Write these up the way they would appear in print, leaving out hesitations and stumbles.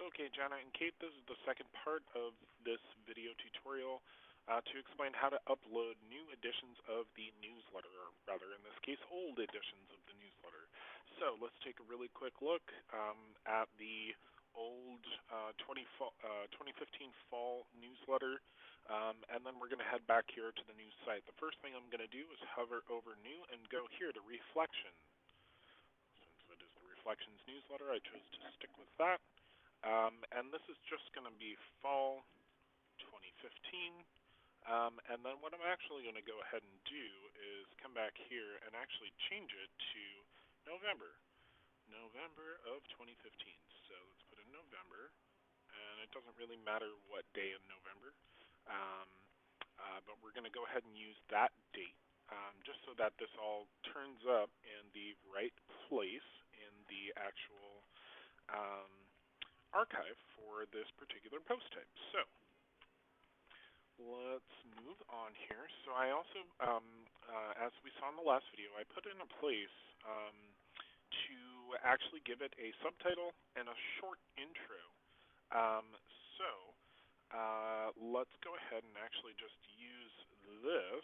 Okay, Jana and Kate, this is the second part of this video tutorial to explain how to upload new editions of the newsletter, or rather, in this case, old editions of the newsletter. So let's take a really quick look at the old 2015 fall newsletter, and then we're going to head back here to the new site. The first thing I'm going to do is hover over New and go here to Reflection. Since it is the Reflections newsletter, I chose to stick with that. And this is just going to be fall 2015. And then what I'm actually going to go ahead and do is come back here and actually change it to November. November of 2015. So let's put in November. And it doesn't really matter what day in November. Um, but we're going to go ahead and use that date just so that this all turns up in the right place in the actual archive for this particular post type. So let's move on here. So I also, as we saw in the last video, I put in a place to actually give it a subtitle and a short intro. So let's go ahead and actually just use this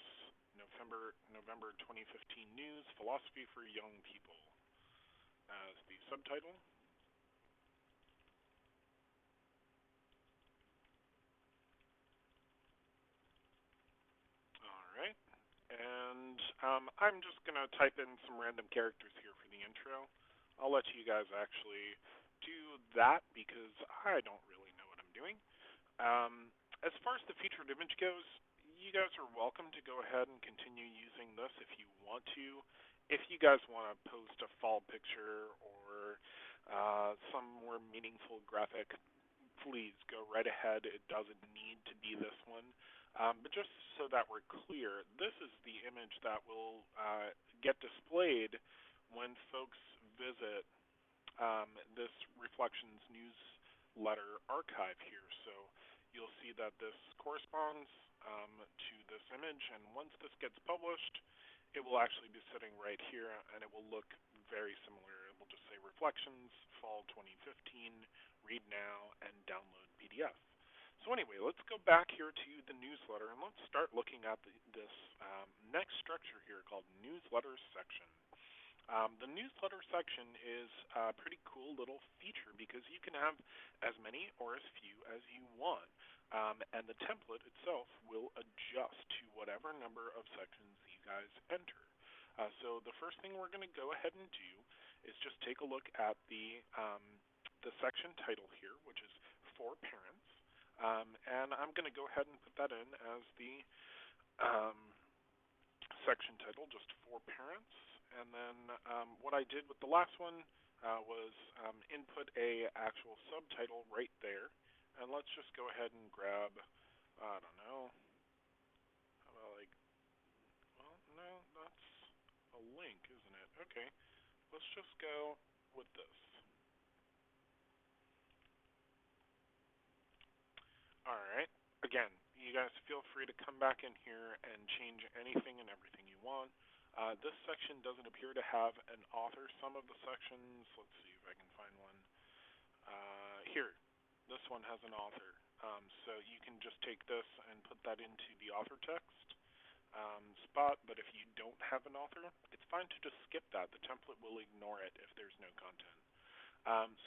November 2015 News Philosophy for Young People as the subtitle. Alright, and I'm just going to type in some random characters here for the intro. I'll let you guys actually do that because I don't really know what I'm doing. As far as the featured image goes, you guys are welcome to go ahead and continue using this if you want to. If you guys want to post a fall picture or some more meaningful graphic, please go right ahead. It doesn't need to be this one. But just so that we're clear, this is the image that will get displayed when folks visit this Reflections newsletter archive here. So you'll see that this corresponds to this image, and once this gets published, it will actually be sitting right here, and it will look very similar. It will just say Reflections, Fall 2015, Read Now, and Download PDF. So anyway, let's go back here to the newsletter, and let's start looking at this next structure here called Newsletter Section. The newsletter section is a pretty cool little feature because you can have as many or as few as you want, and the template itself will adjust to whatever number of sections you guys enter. So the first thing we're going to go ahead and do is just take a look at the section title here, which is For Parents, and I'm going to go ahead and put that in as the section title, just For Parents. And then what I did with the last one was input a actual subtitle right there. And let's just go ahead and grab, I don't know, how about like, well, no, that's a link, isn't it? Okay, let's just go with this. Alright, again, you guys feel free to come back in here and change anything and everything you want. This section doesn't appear to have an author. Some of the sections, let's see if I can find one. Here, this one has an author. So you can just take this and put that into the author text spot, but if you don't have an author, it's fine to just skip that. The template will ignore it if there's no content.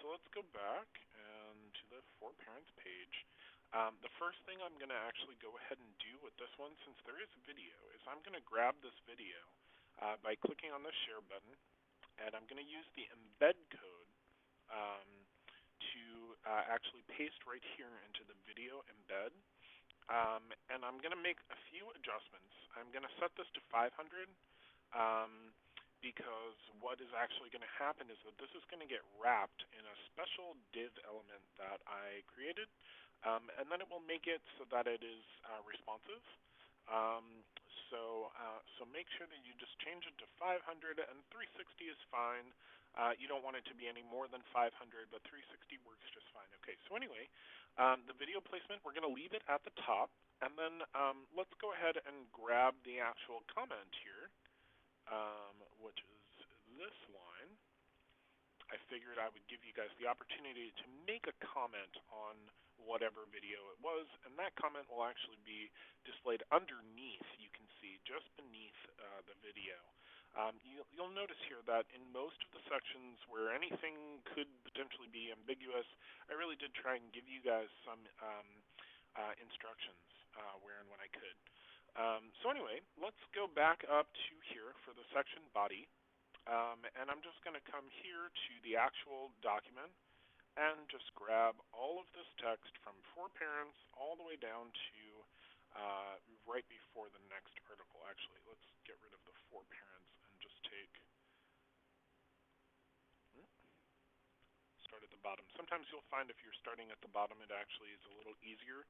So let's go back and to the For Parents page. The first thing I'm going to actually go ahead and do with this one, since there is video, is I'm going to grab this video by clicking on the share button, and I'm going to use the embed code to actually paste right here into the video embed. And I'm going to make a few adjustments. I'm going to set this to 500 because what is actually going to happen is that this is going to get wrapped in a special div element that I created, and then it will make it so that it is responsive. So make sure that you just change it to 500, and 360 is fine. You don't want it to be any more than 500, but 360 works just fine. Okay, so anyway, the video placement, we're going to leave it at the top, and then let's go ahead and grab the actual comment here, which is this line. I figured I would give you guys the opportunity to make a comment on whatever video it was, and that comment will actually be displayed underneath. You can see just beneath the video. You'll notice here that in most of the sections where anything could potentially be ambiguous, I really did try and give you guys some instructions where and when I could. So anyway, let's go back up to here for the section body, and I'm just going to come here to the actual document and just grab all of this text from for parents all the way down to right before the next article. Actually, let's get rid of the for parents and just start at the bottom. Sometimes you'll find if you're starting at the bottom, it actually is a little easier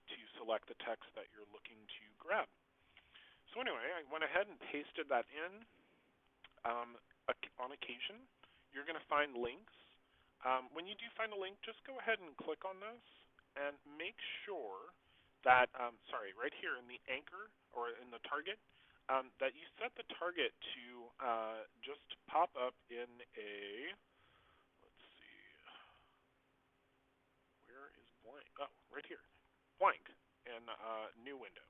to select the text that you're looking to grab. So anyway, I went ahead and pasted that in. On occasion, you're going to find links. When you do find a link, just go ahead and click on this and make sure that, right here in the anchor or in the target, that you set the target to just pop up in a, let's see, where is blank? Oh, right here, blank in a new window.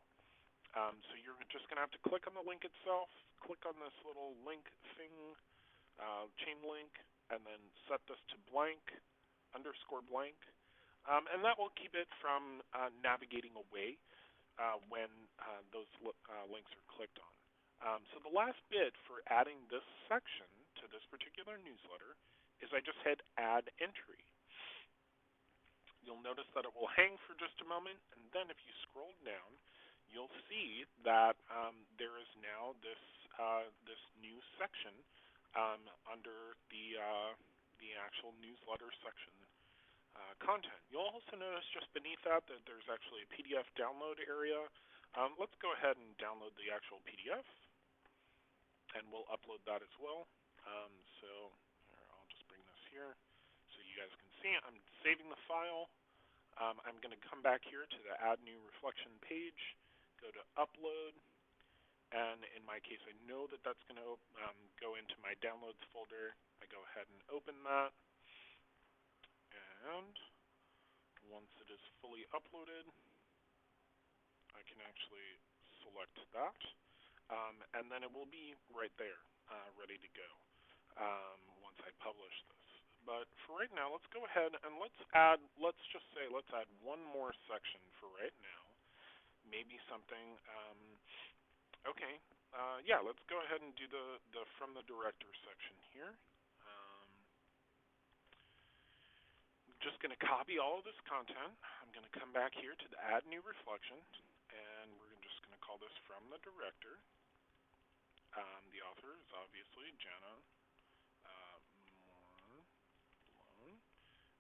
So you're just going to have to click on the link itself, click on this little link thing, chain link, and then set this to blank, underscore blank. And that will keep it from navigating away when those links are clicked on. So the last bit for adding this section to this particular newsletter is I just hit add entry. You'll notice that it will hang for just a moment, and then if you scroll down, you'll see that there is now this new section under the actual newsletter section content. You'll also notice just beneath that there's actually a PDF download area. Let's go ahead and download the actual PDF, and we'll upload that as well. So here, I'll just bring this here so you guys can see it. I'm saving the file. I'm going to come back here to the Add New Reflection page, go to Upload, and in my case, I know that that's going to go into my Downloads folder. I go ahead and open that, and once it is fully uploaded, I can actually select that, and then it will be right there, ready to go once I publish this. But for right now, let's go ahead and let's add one more section for right now. Maybe something, let's go ahead and do the from the director section here. I'm just going to copy all of this content. I'm going to come back here to the add new reflection, and we're just going to call this from the director. The author is obviously Jenna.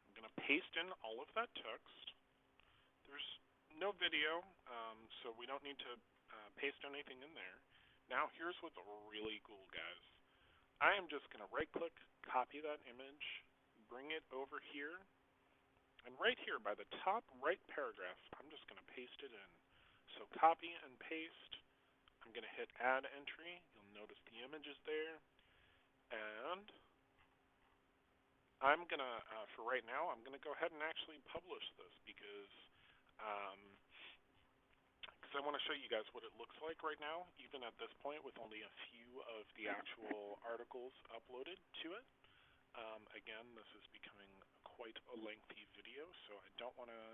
I'm going to paste in all of that text. There's no video, so we don't need to paste anything in there. Now, here's what's really cool, guys. I am just going to right-click, copy that image, bring it over here, and right here by the top right paragraph, I'm just going to paste it in. So copy and paste. I'm going to hit Add Entry. You'll notice the image is there. And I'm going to, for right now, I'm going to go ahead and actually publish this because I want to show you guys what it looks like right now, even at this point with only a few of the actual articles uploaded to it. Again, this is becoming quite a lengthy video, so I don't want to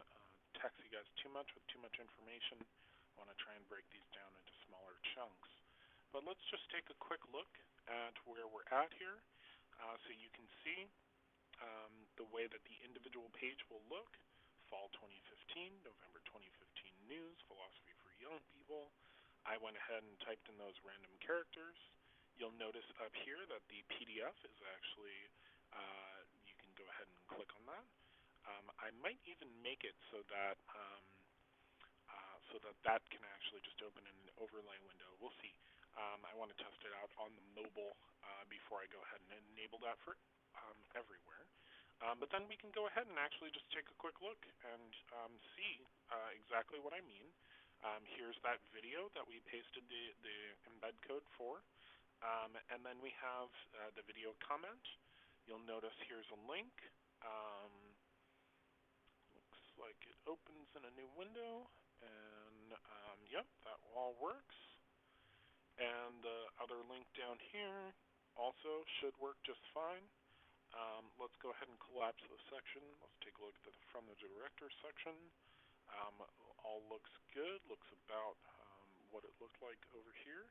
tax you guys too much with too much information. I want to try and break these down into smaller chunks. But let's just take a quick look at where we're at here so you can see the way that the individual page will look. Fall 2015, November 2015 news, philosophy for young people. I went ahead and typed in those random characters. You'll notice up here that the PDF is actually, you can go ahead and click on that. I might even make it so that that can actually just open in an overlay window. We'll see. I want to test it out on the mobile before I go ahead and enable that for everywhere. But then we can go ahead and actually just take a quick look and see exactly what I mean. Here's that video that we pasted the embed code for. And then we have the video comment. You'll notice here's a link. Looks like it opens in a new window, and yep, that all works. And the other link down here also should work just fine. Let's go ahead and collapse the section. Let's take a look at the from the director section. All looks good. Looks about what it looked like over here.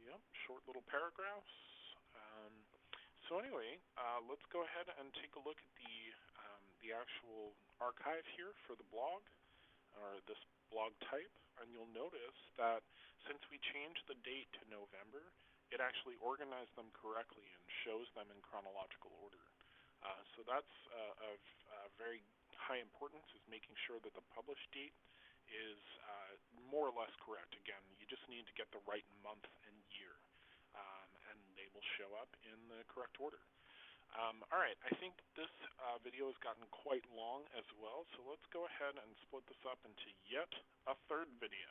Yep, short little paragraphs. So anyway, let's go ahead and take a look at the actual archive here for the blog, or this blog type, and you'll notice that since we changed the date to November, it actually organized them correctly and shows them in chronological order. So that's of very high importance, is making sure that the published date is more or less correct. Again, you just need to get the right month and year, and they will show up in the correct order. All right, I think this video has gotten quite long as well, so let's go ahead and split this up into yet a third video.